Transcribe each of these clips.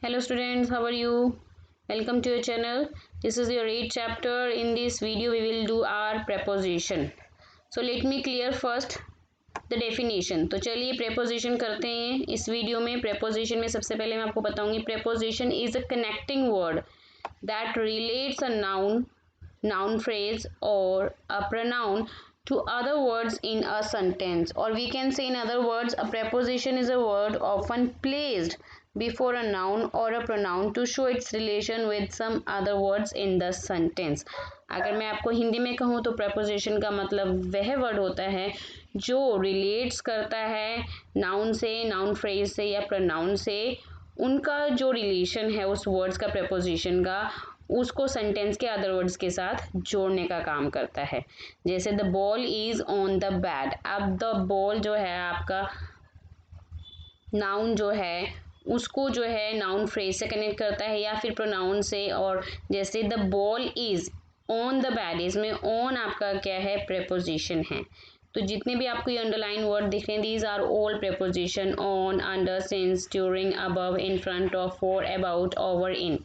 Hello students, how are you? Welcome to your channel. This is your 8th chapter. In this video we will do our preposition. So let me clear first the definition. तो चलिए preposition करते हैं इस video में. preposition में सबसे पहले मैं आपको बताऊंगी preposition is a connecting word that relates a noun phrase or a pronoun to other words in a sentence, or we can say in other words a preposition is a word often placed before a noun or a pronoun to show its relation with some other words in the sentence. अगर मैं आपको हिंदी में कहूँ तो preposition का मतलब वह word होता है जो रिलेट्स करता है नाउन से, नाउन फ्रेज से या प्रोनाउन से. उनका जो रिलेशन है उस वर्ड्स का, preposition का, उसको सेंटेंस के अदर वर्ड्स के साथ जोड़ने का काम करता है. जैसे the ball is on the bat. अब द बॉल जो है आपका नाउन जो है उसको जो है नाउन फ्रेज से कनेक्ट करता है या फिर प्रोनाउन से. और जैसे the ball is on the bat, इसमें ऑन आपका क्या है, प्रेपोजिशन है. तो जितने भी आपको ये अंडरलाइन वर्ड दिख रहे हैं these are all preposition. On, under, since, during, above, in front of, for, about, over, in.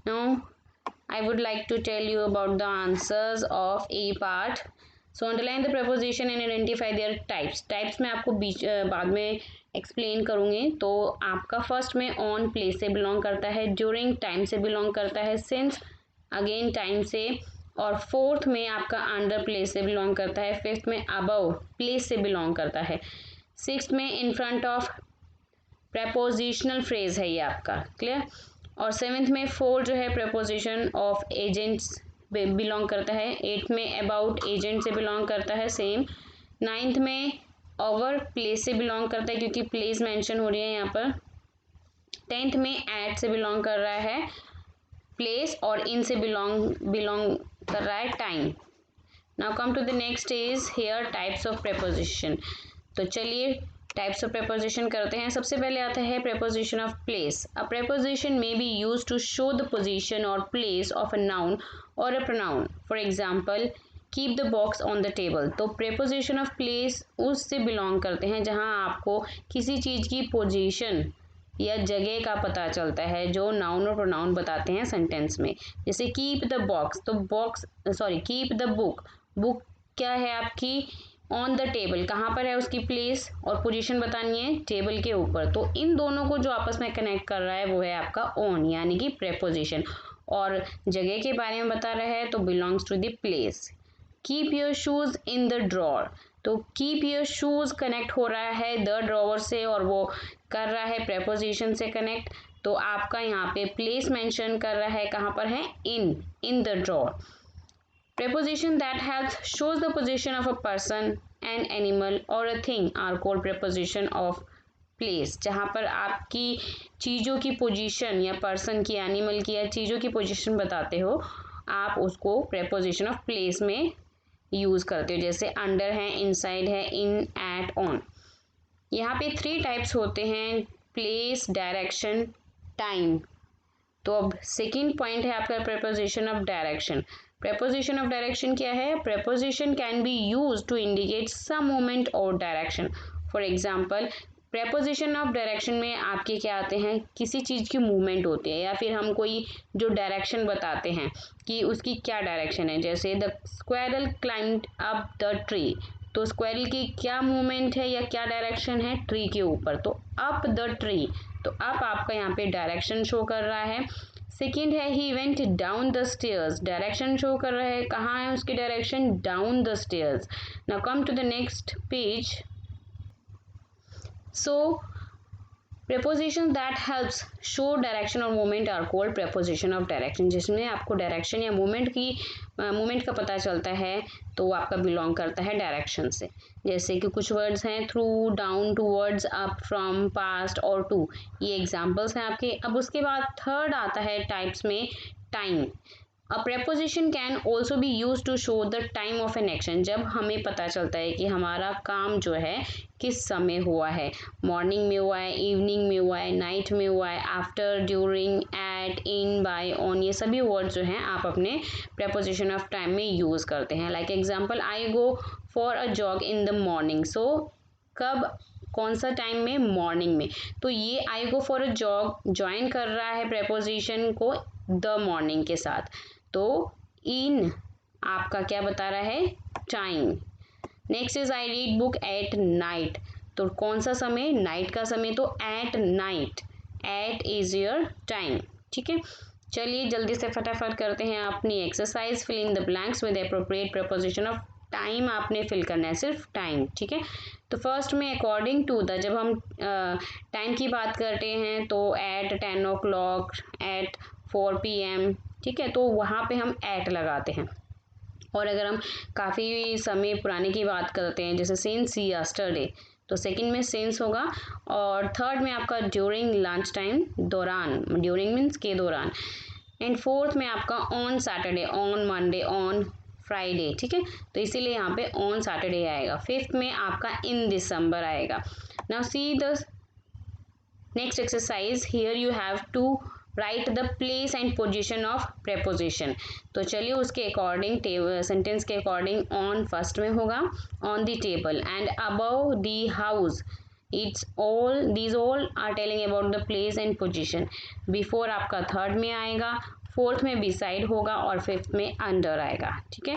Now I would like to tell you about the answers of A part. So underline the preposition and identify their types. Types मैं आपको बाद में explain करूँगी. तो आपका first में on place से belong करता है, during time से belong करता है, since again time से, और fourth में आपका under place से belong करता है, fifth में above place से belong करता है, sixth में in front of prepositional phrase है ये आपका. क्लियर. और सेवेंथ में फोर जो है प्रपोजिशन ऑफ एजेंट्स बिलोंग करता है. एट्थ में अबाउट एजेंट से बिलोंग करता है सेम. नाइन्थ में ओवर प्लेस से बिलोंग करता है क्योंकि प्लेस मेंशन हो रही है यहाँ पर. टेंथ में एट से बिलोंग कर रहा है प्लेस, और इन से बिलोंग कर रहा है time. Now come to the next is here types of preposition. तो चलिए टाइप्स ऑफ प्रपोजिशन करते हैं. सबसे पहले आता है preposition of place. A preposition may be use to show the position और प्लेस ऑफ अ नाउन और a pronoun. For example keep the box on the table. तो प्रपोजिशन ऑफ प्लेस उससे बिलोंग करते हैं जहां आपको किसी चीज़ की पोजीशन या जगह का पता चलता है जो नाउन और प्रोनाउन बताते हैं सेंटेंस में. जैसे कीप द बॉक्स, तो box keep the book. Book क्या है आपकी, ऑन द टेबल, कहाँ पर है उसकी प्लेस, और पोजीशन बतानी है टेबल के ऊपर. तो इन दोनों को जो आपस में कनेक्ट कर रहा है वो है आपका ऑन, यानी कि प्रेपोजिशन. और जगह के बारे में बता रहा है तो belongs to the place. Keep your shoes in the drawer. तो कीप योर शूज कनेक्ट हो रहा है द ड्रॉवर से और वो कर रहा है प्रेपोजिशन से कनेक्ट. तो आपका यहाँ पे प्लेस मेंशन कर रहा है, कहाँ पर है, इन the drawer. Preposition that helps shows the position of a person, an animal or a thing are called preposition of place. जहाँ पर आपकी चीज़ों की पोजीशन या पर्सन की, एनिमल की या चीज़ों की पोजीशन बताते हो, आप उसको preposition of place में यूज़ करते हो. जैसे अंडर है, इनसाइड है, इन, एट, ऑन. यहाँ पे 3 टाइप्स होते हैं, प्लेस, डायरेक्शन, टाइम. तो अब सेकेंड पॉइंट है आपका preposition of direction. preposition of direction क्या है, preposition can be used to indicate some movement or direction. for example preposition of direction में आपके क्या आते हैं, किसी चीज़ की मूवमेंट होती है या फिर हम कोई जो डायरेक्शन बताते हैं कि उसकी क्या डायरेक्शन है. जैसे the squirrel climbed up the tree. तो स्क्वायरल की क्या मूवमेंट है या क्या डायरेक्शन है, ट्री के ऊपर. तो अप द ट्री, तो अप आपका यहाँ पे डायरेक्शन शो कर रहा है. सेकेंड है he went down the stairs. Direction show कर रहा है, कहाँ है उसकी direction, down the stairs. Now come to the next page. So preposition that helps show direction और movement are called preposition of direction. जिसमें आपको डायरेक्शन या मूवमेंट का पता चलता है तो वो आपका बिलोंग करता है डायरेक्शन से. जैसे कि कुछ वर्ड्स हैं through, down, towards, up, from, past और टू. ये एग्जाम्पल्स हैं आपके. अब उसके बाद थर्ड आता है टाइप्स में time. A preposition can also be use to show the time of an action. जब हमें पता चलता है कि हमारा काम जो है किस समय हुआ है, मॉर्निंग में हुआ है, इवनिंग में हुआ है, नाइट में हुआ है, after, during, at, in, by, on, ये सभी वर्ड जो हैं आप अपने preposition ऑफ टाइम में यूज़ करते हैं. Like example I go for a jog in the morning. So कब कौन सा टाइम में, मॉर्निंग में। तो ये I go for a jog join कर रहा है प्रेपोजिशन को द मॉर्निंग के साथ। तो इन आपका क्या बता रहा है, time. Next is I read book at night. तो कौन सा समय, नाइट का समय, तो at night, at is your time. ठीक है, चलिए जल्दी से फटाफट करते हैं अपनी exercise. Fill in the blanks with appropriate preposition of time आपने फिल करना है, सिर्फ टाइम। ठीक है, तो फर्स्ट में अकॉर्डिंग टू द, जब हम टाइम की बात करते हैं तो एट 10 o'clock, एट 4 PM। ठीक है, तो वहाँ पे हम एट लगाते हैं। और अगर हम काफ़ी समय पुराने की बात करते हैं जैसे सिंस यस्टरडे, तो सेकंड में सिंस होगा। और थर्ड में आपका ड्यूरिंग लंच टाइम, दौरान, ड्यूरिंग मीन्स के दौरान। एंड फोर्थ में आपका on Saturday, on Monday, on Friday. ठीक है, तो इसीलिए यहाँ पे ऑन सैटरडे आएगा। फिफ्थ में आपका इन दिसंबर आएगा। Now see the next exercise, here you have to write the place and position of preposition. तो चलिए उसके अकॉर्डिंग सेंटेंस के अकॉर्डिंग ऑन फर्स्ट में होगा, on the table and above the house. It's all, these all are telling about the place and position. Before आपका third में आएगा, fourth में बिसाइड होगा और फिफ्थ में अंडर आएगा। ठीक है,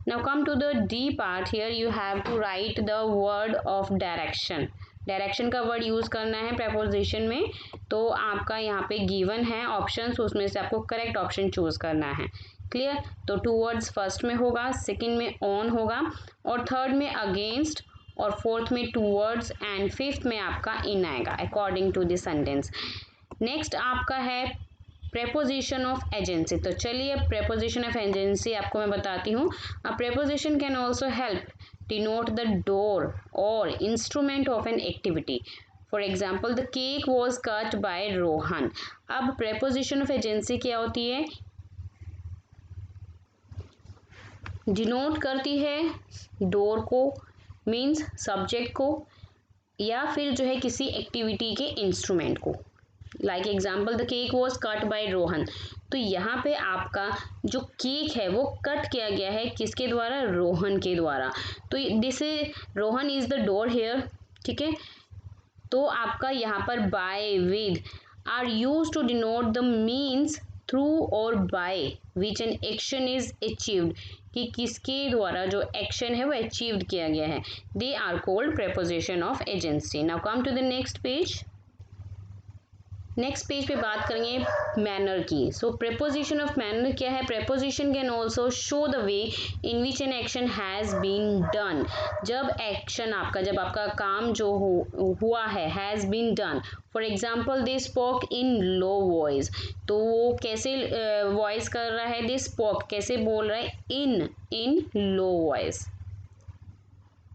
now come to the D part. Here you have to write the word of direction. Direction का वर्ड यूज़ करना है प्रेपोजिशन में। तो आपका यहाँ पे गिवन है ऑप्शंस, उसमें से आपको करेक्ट ऑप्शन चूज़ करना है। क्लियर, तो टू वर्ड्स फर्स्ट में होगा, सेकंड में ऑन होगा और थर्ड में अगेंस्ट और फोर्थ में टू वर्ड्स एंड फिफ्थ में आपका इन आएगा according to the sentence. Next आपका है प्रेपोजिशन ऑफ एजेंसी। तो चलिए प्रेपोजिशन ऑफ एजेंसी आपको मैं बताती हूँ। A preposition can also help denote the door or instrument of an activity. For example, the cake was cut by Rohan. अब preposition of agency क्या होती है, डिनोट करती है डोर को, मीन्स सब्जेक्ट को, या फिर जो है किसी एक्टिविटी के इंस्ट्रूमेंट को। Like example, the cake was cut by Rohan. तो यहाँ पे आपका जो केक है वो कट किया गया है किसके द्वारा, रोहन के द्वारा। तो this Rohan is the doer here. ठीक है, तो आपका यहाँ पर by, with are use to denote the means through और by which an action is achieved, कि किसके द्वारा जो एक्शन है वो अचीव्ड किया गया है। They are called preposition of agency. Now come to the next page. Next page पे बात करेंगे मैनर की। सो प्रेपोजिशन ऑफ मैनर क्या है, preposition can also show the way in which an action has been done. जब action आपका, जब आपका काम जो हुआ है, has been done. For example, they spoke in low voice. तो वो कैसे वॉइस कर रहा है, दे स्पोक कैसे बोल रहा है, इन लो वॉइस।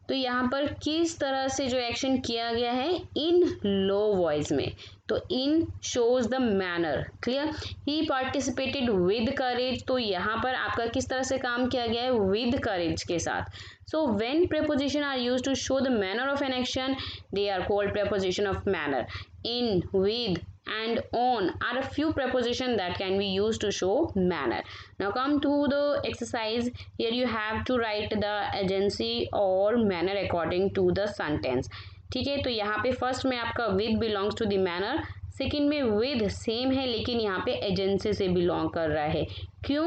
तो यहाँ पर किस तरह से जो एक्शन किया गया है, इन लो वॉइस में। तो in shows the manner. Clear, he participated with courage. तो यहाँ पर आपका किस तरह से काम किया गया है, विद करेज के साथ। So when preposition are used to show the manner of an action, they are called preposition of manner. In, with and on are a few prepositions that can be used to show manner. Now come to the exercise. Here you have to write the agency or manner according to the sentence. ठीक है, तो यहाँ पे first में आपका with belongs to the manner, second में with same है लेकिन यहाँ पे एजेंसी से बिलोंग कर रहा है। क्यों,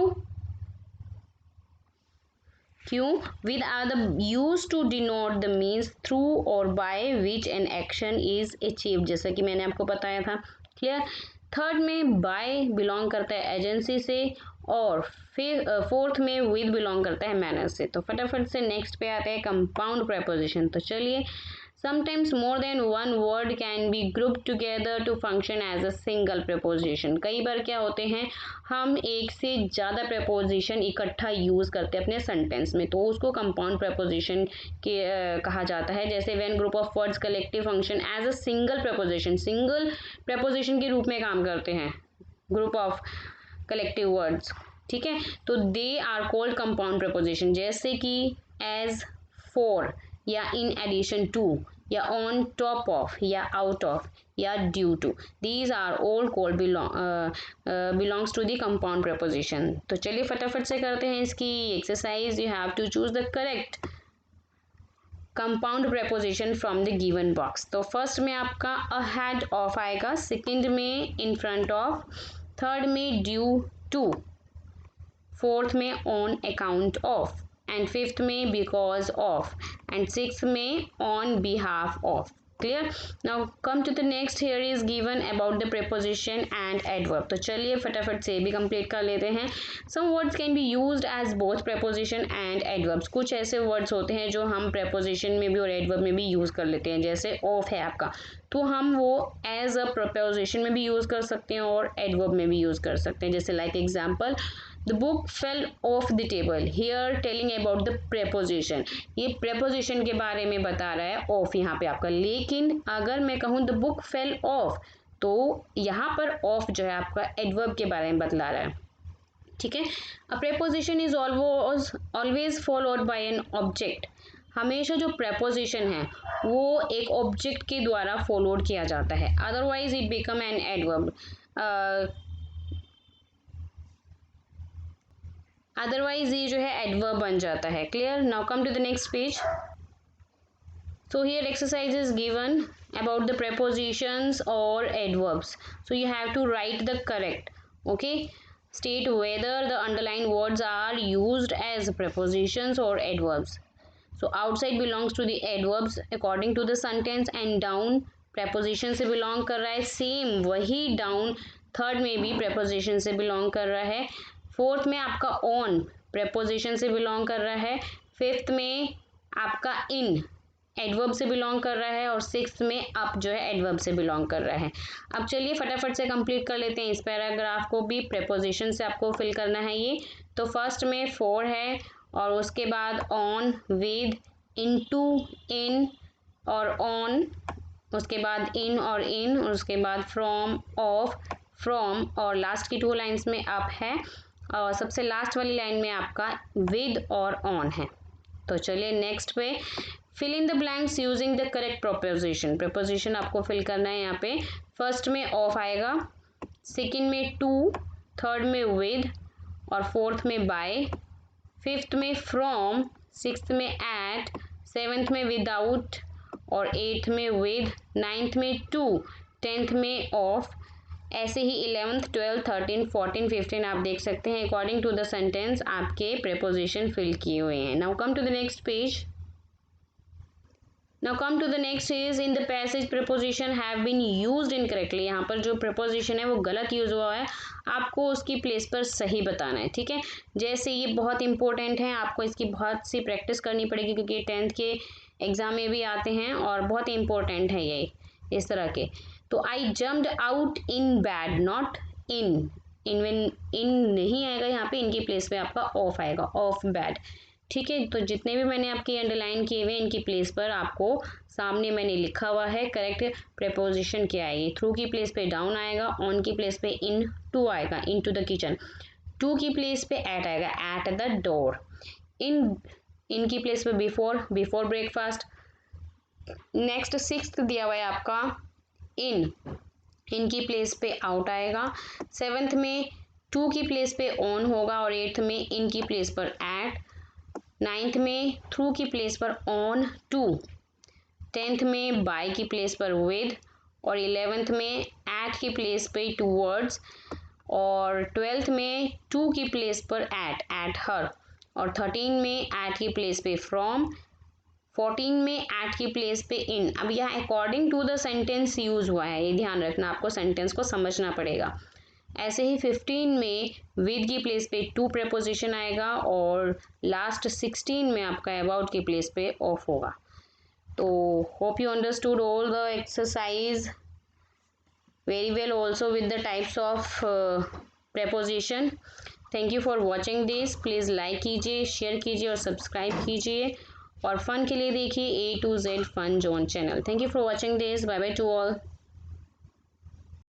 with are the used to denote the means through or by which an action is achieved, जैसा कि मैंने आपको बताया था। क्लियर, थर्ड में बाय बिलोंग करता है एजेंसी से और फिर फोर्थ में विद बिलोंग करता है मैनर से। तो फटाफट से नेक्स्ट पे आते हैं कंपाउंड प्रेपोजिशन। तो चलिए, sometimes more than one word can be group together to function as a single preposition. कई बार क्या होते हैं, हम एक से ज़्यादा प्रेपोजिशन इकट्ठा यूज़ करते हैं अपने सेंटेंस में, तो उसको कंपाउंड प्रेपोजिशन के कहा जाता है। जैसे when group of words collective function as a single preposition, single preposition के रूप में काम करते हैं ग्रुप ऑफ कलेक्टिव वर्ड्स। ठीक है, तो they are called compound preposition, जैसे कि एज, फॉर, या इन एडिशन टू, या ऑन टॉप ऑफ, या आउट ऑफ, या due to. These are all called belongs to the compound preposition. तो चलिए फटाफट से करते हैं इसकी exercise. You have to choose the correct compound preposition from the given box. तो फर्स्ट में आपका अहेड ऑफ आएगा, सेकंड में इन फ्रंट ऑफ, थर्ड में ड्यू टू, फोर्थ में on account of, and fifth में बिकॉज ऑफ, एंड सिक्स्थ में on behalf of. Clear. Now come to the next, here is given about the preposition and adverb. तो चलिए फटाफट से भी complete कर लेते हैं। Some words can be used as both preposition and adverbs. कुछ ऐसे वर्ड्स होते हैं जो हम प्रेपोजिशन में भी और एडवर्ब में भी यूज कर लेते हैं, जैसे ऑफ है आपका, तो हम वो एज अ प्रपोजिशन में भी यूज कर सकते हैं और एडवर्ब में भी यूज कर सकते हैं। जैसे like example, the book fell off the table, here telling about the preposition. ये प्रेपोजिशन के बारे में बता रहा है ऑफ यहाँ पे आपका, लेकिन अगर मैं कहूँ द बुक फेल ऑफ, तो यहाँ पर ऑफ जो है आपका एडवर्ब के बारे में बतला रहा है। ठीक है। A preposition is always followed by an object. हमेशा जो प्रेपोजिशन है वो एक ऑब्जेक्ट के द्वारा फॉलोड किया जाता है, otherwise it become an adverb. Otherwise ये जो है एडवर्ब बन जाता है। Clear. Now come to the next page. So here exercise is given about the prepositions or adverbs. So you have to write the correct. Okay. State whether the underlined words are used as prepositions or adverbs. So outside belongs to the adverbs according to the sentence, and down preposition से belong कर रहा है। Same वही down third में भी preposition से belong कर रहा है। फोर्थ में आपका on preposition से belong कर रहा है। फिफ्थ में आपका in एडवर्ब से बिलोंग कर रहा है, और सिक्स्थ में अप जो है एडवर्ब से बिलोंग कर रहा है। अब चलिए फटाफट से कंप्लीट कर लेते हैं इस पैराग्राफ को भी। प्रेपोजिशन से आपको फिल करना है ये। तो फर्स्ट में फॉर है, और उसके बाद ऑन, विद, इनटू, इन और ऑन, उसके बाद इन और इन, और उसके बाद फ्रॉम, ऑफ, फ्रॉम, और लास्ट की 2 लाइन्स में अप है, और सबसे लास्ट वाली लाइन में आपका विद और ऑन है। तो चलिए नेक्स्ट पे, fill in the blanks using the correct preposition. Preposition आपको फिल करना है यहाँ पे। फर्स्ट में ऑफ आएगा, सेकंड में टू, थर्ड में विद, और फोर्थ में बाय, फिफ्थ में फ्रॉम, सिक्स्थ में एट, सेवेंथ में विदाउट, और एट्थ में विद, नाइन्थ में टू, टेंथ में ऑफ, ऐसे ही 11th, 12th, 13th, 14th, 15 आप देख सकते हैं अकॉर्डिंग टू द सेंटेंस आपके प्रेपोजिशन फिल किए हुए हैं। Now come to the next page. Now come to the next is in the passage preposition have been used incorrectly। यहाँ पर जो preposition है वो गलत यूज हुआ है, आपको उसकी प्लेस पर सही बताना है। ठीक है। जैसे ये बहुत इंपॉर्टेंट है, आपको इसकी बहुत सी प्रैक्टिस करनी पड़ेगी, क्योंकि 10th के एग्जाम में भी आते हैं और बहुत इंपॉर्टेंट है ये इस तरह के। तो I jumped out in bed, not in. In नहीं आएगा यहाँ पे, इनकी प्लेस पे आपका ऑफ आएगा, ऑफ बैड। ठीक है। तो जितने भी मैंने आपके अंडरलाइन किए हुए इनकी प्लेस पर आपको सामने मैंने लिखा हुआ है करेक्ट प्रेपोजिशन क्या है। ये थ्रू की प्लेस पे डाउन आएगा, ऑन की प्लेस पे इन टू आएगा, इन टू द किचन, टू की प्लेस पे एट आएगा, एट द डोर, इन की प्लेस पे before, before breakfast. Next sixth दिया हुआ है आपका इन की प्लेस पे आउट आएगा, सेवेंथ में टू की प्लेस पे ऑन होगा, और एट्थ में इन की प्लेस पर एट, नाइन्थ में थ्रू की प्लेस पर ऑन टू, टेंथ में बाय की प्लेस पर विद, और 11th में एट की प्लेस पे टूवर्ड्स, और 12th में टू की प्लेस पर एट हर, और 13 में एट की प्लेस पे फ्रॉम, 14 में एट की प्लेस पे इन। अब यहाँ according to the sentence use हुआ है, ये ध्यान रखना, आपको सेंटेंस को समझना पड़ेगा। ऐसे ही 15 में विद की प्लेस पे टू प्रेपोजिशन आएगा, और लास्ट 16 में आपका अबाउट की प्लेस पे ऑफ होगा। तो hope you understood all the exercise very well, also with the types of preposition. Thank you for watching this. Please like कीजिए, शेयर कीजिए और सब्सक्राइब कीजिए, और फन के लिए देखिए A to Z fun zone channel. Thank you for watching this. Bye bye to all.